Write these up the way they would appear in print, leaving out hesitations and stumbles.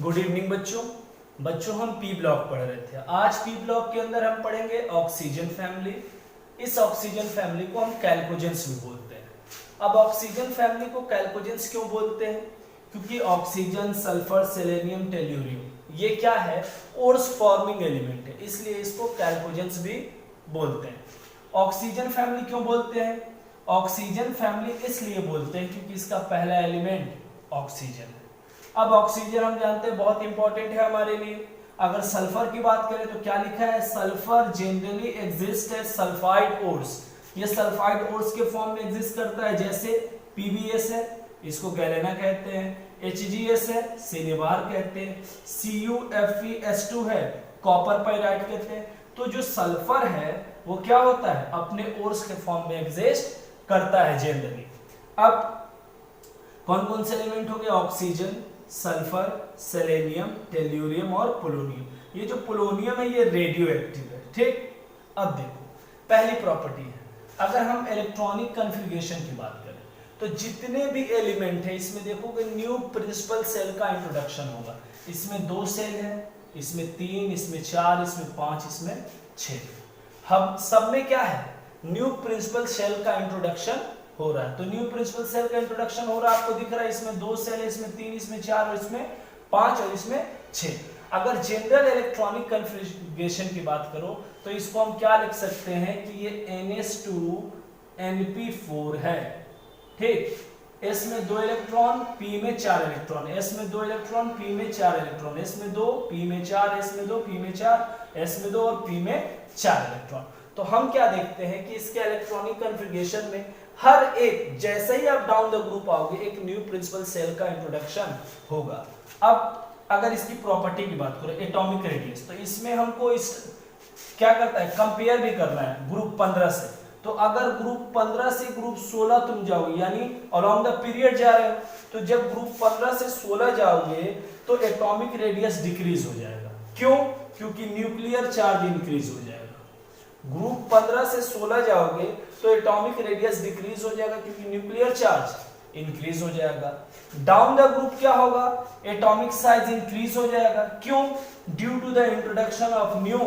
Good evening बच्चों हम P block पढ़ रहे थे। आज पी ब्लॉक के अंदर हम पढ़ेंगे ऑक्सीजन फैमिली। इस ऑक्सीजन फैमिली को हम कैल्कोजेंस भी बोलते हैं। अब ऑक्सीजन फैमिली को कैल्कोजेंस क्यों बोलते हैं? क्योंकि ऑक्सीजन, सल्फर, सेलेनियम, टेल्यूरियम ये क्या है? ओर्स फॉर्मिंग एलिमेंट है, इसलिए इसको कैल्कोजेंस भी बोलते हैं। ऑक्सीजन फैमिली क्यों बोलते हैं? ऑक्सीजन फैमिली इसलिए बोलते हैं क्योंकि इसका पहला एलिमेंट ऑक्सीजन है। अब ऑक्सीजन हम जानते हैं बहुत इंपॉर्टेंट है हमारे लिए। अगर सल्फर की बात करें तो क्या लिखा है? Sulphur generally exist as sulphide ores. ये सल्फाइड ओर्स के फॉर्म में एग्जिस्ट करता है, जैसे पीबीएस है, इसको गैलेना कहते हैं। एचजीएस है, सिनेबार कहते हैं। CuFeS2 है, कॉपर पाइराइट कहते हैं। तो जो सल्फर है वो क्या होता है? अपने ओर्स के फॉर्म में एग्जिस्ट करता है जनरली। अब कौन कौन से एलिमेंट हो गए? ऑक्सीजन, सल्फर, सेलेनियम, टेल्यूरियम और पोलोनियम। ये जो पोलोनियम है ये रेडियो एक्टिव है, ठीक। अब देखो पहली प्रॉपर्टी है, अगर हम इलेक्ट्रॉनिक कॉन्फ़िगरेशन की बात करें तो जितने भी एलिमेंट है इसमें देखोगे न्यू प्रिंसिपल सेल का इंट्रोडक्शन होगा। इसमें 2 सेल है, इसमें 3, इसमें 4, इसमें 5, इसमें 6। हम सब में क्या है? न्यू प्रिंसिपल सेल का इंट्रोडक्शन हो रहा है। तो न्यू प्रिंसिपल सेल का इंट्रोडक्शन हो रहा है, आपको दिख रहा है। इसमें 2 सेल है, इसमें 3, इसमें 4 और इसमें 5 और इसमें 6। अगर जनरल इलेक्ट्रॉनिक कॉन्फ़िगरेशन की बात करो तो इसको हम क्या लिख सकते हैं कि ये NH2Np4 है, ठीक। S में 2 इलेक्ट्रॉन, P में 4 इलेक्ट्रॉन, S में 2 इलेक्ट्रॉन, P में 4 इलेक्ट्रॉन, S में 2, P में 4, S में 2, P में 4, S में 2 और P में 4 इलेक्ट्रॉन। तो हम क्या देखते हैं कि इसके इलेक्ट्रॉनिक कॉन्फ़िगरेशन में हर एक, जैसे ही आप डाउन द ग्रुप आओगे, एक न्यू प्रिंसिपल सेल का इंट्रोडक्शन होगा। अब अगर इसकी प्रॉपर्टी की बात करें, एटॉमिक रेडियस, तो इसमें हमको इस क्या करता है? कंपेयर भी करना है ग्रुप 15 से। तो अगर ग्रुप 15 से ग्रुप 16 तुम जाओगे, यानी अलोंग द पीरियड जा रहे हो, तो जब ग्रुप 15 से 16 जाओगे तो एटॉमिक रेडियस डिक्रीज हो जाएगा। क्यों? क्योंकि न्यूक्लियर चार्ज इंक्रीज हो जाएगा। ग्रुप 15 से 16 जाओगे तो एटॉमिक रेडियस डिक्रीज हो जाएगा क्योंकि न्यूक्लियर चार्ज इंक्रीज हो जाएगा। डाउन द ग्रुप क्या होगा? एटॉमिक साइज इंक्रीज हो जाएगा। क्यों? Due to the introduction of new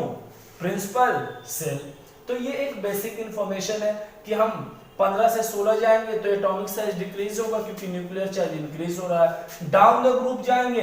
principal shell. तो ये एक बेसिक इंफॉर्मेशन है कि हम 15 से 16 जाएंगे तो एटॉमिक साइज डिक्रीज होगा क्योंकि न्यूक्लियर चार्ज इंक्रीज हो रहा है। डाउन द ग्रुप जाएंगे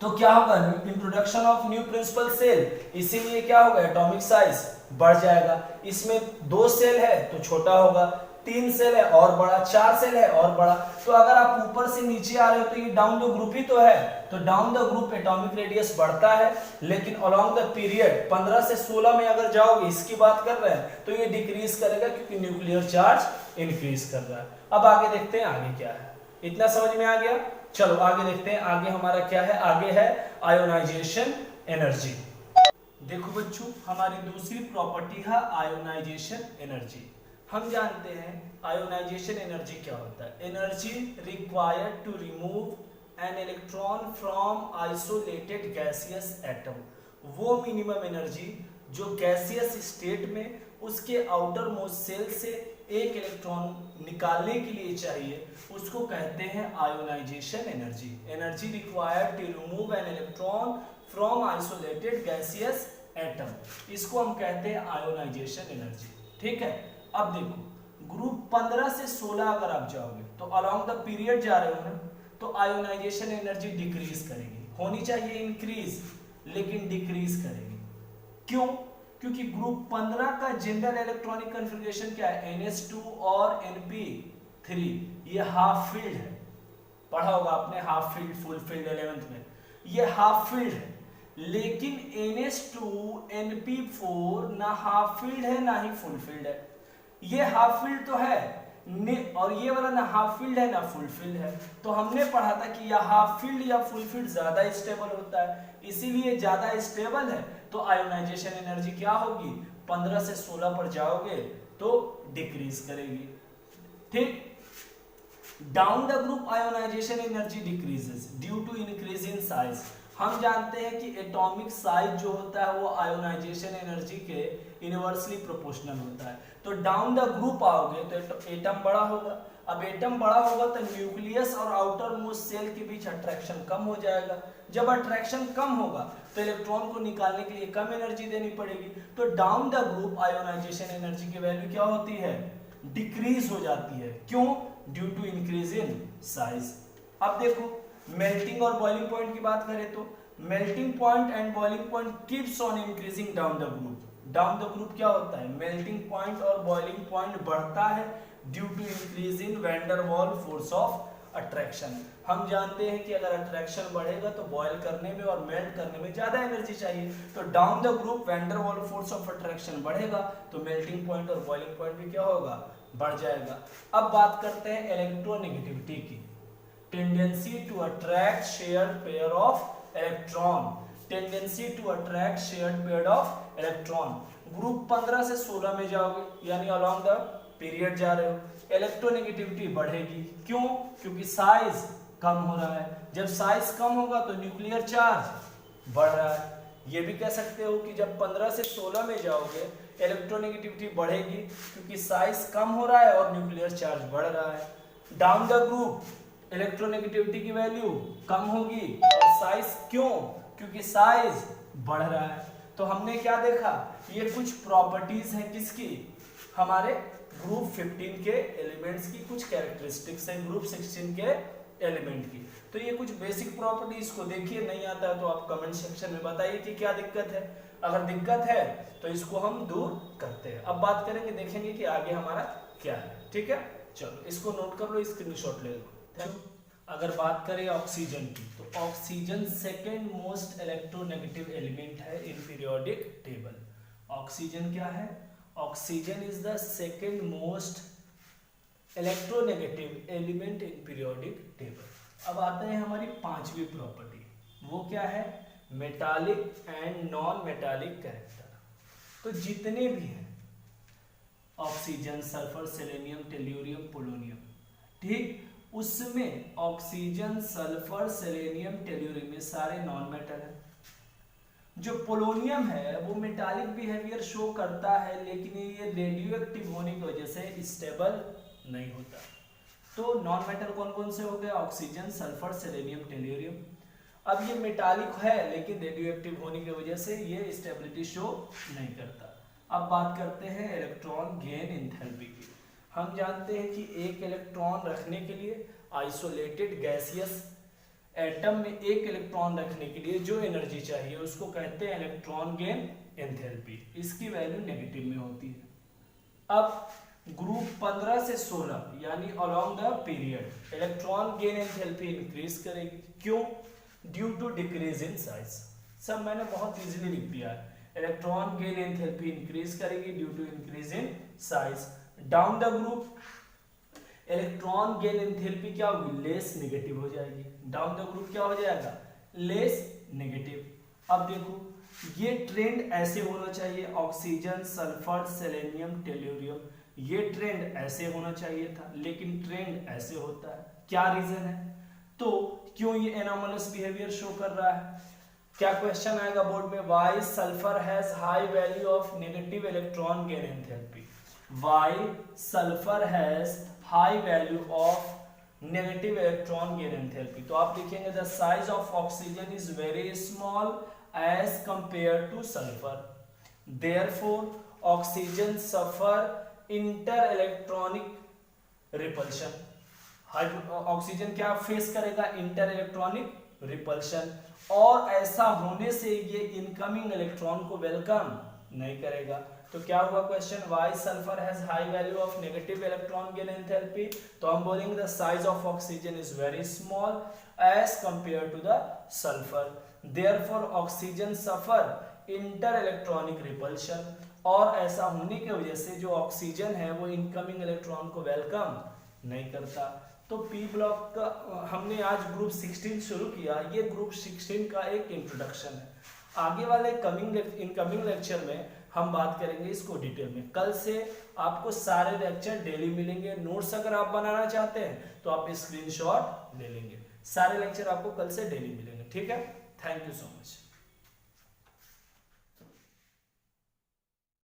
तो क्या होगा? Introduction of new principal shell, इसीलिए क्या होगा? एटॉमिक साइज बढ़ जाएगा। इसमें 2 सेल है तो छोटा होगा, 3 सेल है और बड़ा, 4 सेल है और बड़ा। तो अगर आप ऊपर से नीचे आ रहे हो तो ये डाउन द ग्रुप ही तो है। तो down the group atomic radius बढ़ता है, लेकिन अलोंग द पीरियड 15 से 16 में अगर जाओगे, इसकी बात कर रहे हैं, तो ये डिक्रीज करेगा क्योंकि न्यूक्लियर चार्ज इंक्रीज कर रहा है। अब आगे देखते हैं आगे क्या है। इतना समझ में आ गया? चलो आगे देखते हैं। आगे हमारा क्या है? आगे है आयोनाइजेशन एनर्जी। देखो बच्चों, हमारी दूसरी प्रॉपर्टी है आयोनाइजेशन एनर्जी। हम जानते हैं आयोनाइजेशन एनर्जी क्या होता है। Energy required to remove an electron from isolated gaseous atom. वो मिनिमम एनर्जी जो गैसियस स्टेट में उसके आउटर मोस्ट सेल से एक इलेक्ट्रॉन निकालने के लिए चाहिए, उसको कहते हैं ionisation energy. Energy required to remove an electron from isolated gaseous atom, इसको हम कहते हैं आयोनाइजेशन एनर्जी, ठीक है। अब देखो ग्रुप 15 से 16 अगर आप जाओगे तो अलोंग द पीरियड जा रहे हो ना, तो आयोनाइजेशन एनर्जी डिक्रीज करेगी। होनी चाहिए इंक्रीज, लेकिन डिक्रीज करेगी। क्यों? क्योंकि ग्रुप 15 का जनरल इलेक्ट्रॉनिक कॉन्फ़िगरेशन क्या है? NH2 और Np3, ये हाफ फील्ड है। पढ़ा होगा आपने half field, full field 11th में। ये हाफ फील्ड है, लेकिन NH2Np4 ना हाफ फील्ड है ना ही फुल फील्ड है। ये हाफ फील्ड तो है और ये वाला ना हाफ फील्ड है ना फुल फील्ड है। तो हमने पढ़ा था कि या हाफ फील्ड या फुल फील्ड ज्यादा स्टेबल होता है, इसीलिए ज्यादा स्टेबल है तो आयोनाइजेशन एनर्जी क्या होगी? 15 से 16 पर जाओगे तो डिक्रीज करेगी, ठीक। Down the group ionisation energy decreases due to increase in size. हम जानते हैं कि एटॉमिक साइज जो होता है वो आयोनाइजेशन एनर्जी के इनवर्सली प्रोपोर्शनल होता है। तो डाउन द ग्रुप आओगे तो एटम बड़ा होगा। अब एटम बड़ा होगा तो न्यूक्लियस और आउटर मोस्ट सेल के बीच अट्रैक्शन कम हो जाएगा। जब अट्रैक्शन कम होगा तो इलेक्ट्रॉन को निकालने के लिए कम एनर्जी देनी पड़ेगी। तो down the group ionisation energy की वैल्यू क्या होती है, डिक्रीज हो जाती है। क्यों? Due to increase in size. अब देखो मेल्टिंग और बॉइलिंग पॉइंट की बात करें तो melting point and boiling point keeps on increasing down the group. Down the group क्या होता है, मेल्टिंग पॉइंट और बॉइलिंग पॉइंट बढ़ता है due to increase in van der Waals force of attraction. हम जानते हैं कि अगर अट्रैक्शन बढ़ेगा तो बॉयल करने में और मेल्ट करने में ज्यादा एनर्जी चाहिए। तो down the group van der Waals force of attraction बढ़ेगा तो मेल्टिंग पॉइंट और बॉइलिंग पॉइंट भी क्या होगा, बढ़ जाएगा। अब बात करते हैं इलेक्ट्रोनेगेटिविटी की। Tendency to attract shared pair of electron, tendency to attract shared pair of electron. Group 15 से 16 में जाओगे यानी अलोंग द पीरियड जा रहे हो, इलेक्ट्रोनेगेटिविटी बढ़ेगी। क्यों? क्योंकि साइज कम हो रहा है। जब साइज कम होगा तो न्यूक्लियर चार्ज बढ़ रहा है। ये भी कह सकते हो कि जब 15 से 16 में जाओगे इलेक्ट्रोनेगेटिविटी बढ़ेगी क्योंकि साइज कम हो रहा है और न्यूक्लियर चार्ज बढ़ रहा है। डाउन द ग्रुप इलेक्ट्रोनेगेटिविटी की वैल्यू कम होगी और साइज क्यों? क्योंकि साइज बढ़ रहा है। तो हमने क्या देखा, ये कुछ प्रॉपर्टीज हैं किसकी, हमारे ग्रुप 15 के एलिमेंट्स की कुछ कैरेक्टरिस्टिक्स हैं ग्रुप 16 के एलिमेंट की। तो ये कुछ बेसिक प्रॉपर्टीज को देखिए, नहीं आता है तो आप कमेंट सेक्शन में बताइए कि क्या दिक्कत है। अगर दिक्कत है तो इसको हम दूर करते हैं। अब बात करेंगे, देखेंगे कि आगे हमारा क्या है। ठीक है, चलो इसको नोट कर लो, स्क्रीनशॉट ले लो। अगर बात करें ऑक्सीजन की तो oxygen second most electronegative element है इन पीरियोडिक टेबल। ऑक्सीजन क्या है, oxygen is the second most electronegative element in periodic table. अब आते हैं हमारी पांचवी प्रॉपर्टी, वो क्या है, metallic and non metallic character. तो जितने भी हैं oxygen, sulphur, selenium, tellurium, polonium, ठीक, उसमें ऑक्सीजन, सल्फर, सेलेनियम, टेल्यूरियम ये सारे नॉन मेटल है। जो पोलोनियम है वो मेटालिक बिहेवियर शो करता है लेकिन ये रेडियो एक्टिव होने की वजह से स्टेबल नहीं होता। तो नॉन मेटल कौन कौन से हो गए, ऑक्सीजन, सल्फर, सेलेनियम, टेल्यूरियम। अब ये मेटालिक है लेकिन रेडियो एक्टिव होने की वजह से ये स्टेबिलिटी शो नहीं करता। अब बात करते हैं इलेक्ट्रॉन गेन एंथैल्पी की। हम जानते हैं कि एक इलेक्ट्रॉन रखने के लिए आइसोलेटेड गैसियस एटम में एक इलेक्ट्रॉन रखने के लिए जो एनर्जी चाहिए उसको कहते हैं इलेक्ट्रॉन गेन एंथैल्पी। इसकी वैल्यू नेगेटिव में होती है। अब ग्रुप 15 से 16 यानी along the period electron gain enthalpy increase करेगी। क्यों? Due to decrease in size. सब मैंने बहुत इजीली लिख दिया है। इलेक्ट्रॉन गेन एंथैल्पी इंक्रीज करेगी due to increase in size. Down the group electron gain enthalpy क्या होगी, लेस नेगेटिव हो जाएगी। डाउन द ग्रुप क्या हो जाएगा, लेस नेगेटिव। अब देखो ये ट्रेंड ऐसे होना चाहिए, ऑक्सीजन, सल्फर, सेलेनियम, टेल्यूरियम, ये ट्रेंड ऐसे होना चाहिए था लेकिन ट्रेंड ऐसे होता है। क्या रीजन है, तो क्यों ये एनोमलस बिहेवियर शो कर रहा है। क्या क्वेश्चन आएगा बोर्ड में, why sulphur has high value of negative electron gain enthalpy, why sulphur has high value of negative electron gain enthalpy. तो आप लिखेंगे the size of oxygen is very small as compare to sulphur, therefore oxygen suffer inter electronic repulsion. Oxygen क्या face करेगा, inter electronic repulsion, और ऐसा होने से ये इनकमिंग इलेक्ट्रॉन को वेलकम नहीं करेगा। तो क्या हुआ question, why sulphur has high value of negative electron gain enthalpy. तो हम बोलेंगे the size of oxygen is very small as compare to the sulphur, therefore oxygen suffer inter electronic repulsion, और ऐसा होने की वजह से जो ऑक्सीजन है वो इनकमिंग इलेक्ट्रॉन को वेलकम नहीं करता। तो पी ब्लॉक का हमने आज ग्रुप 16 शुरू किया, ये ग्रुप 16 का एक इंट्रोडक्शन है। आगे वाले इनकमिंग लेक्चर में हम बात करेंगे इसको डिटेल में। कल से आपको सारे लेक्चर डेली मिलेंगे। नोट्स अगर आप बनाना चाहते हैं तो आप स्क्रीनशॉट ले लेंगे। सारे लेक्चर आपको कल से डेली मिलेंगे। ठीक है, थैंक यू सो मच।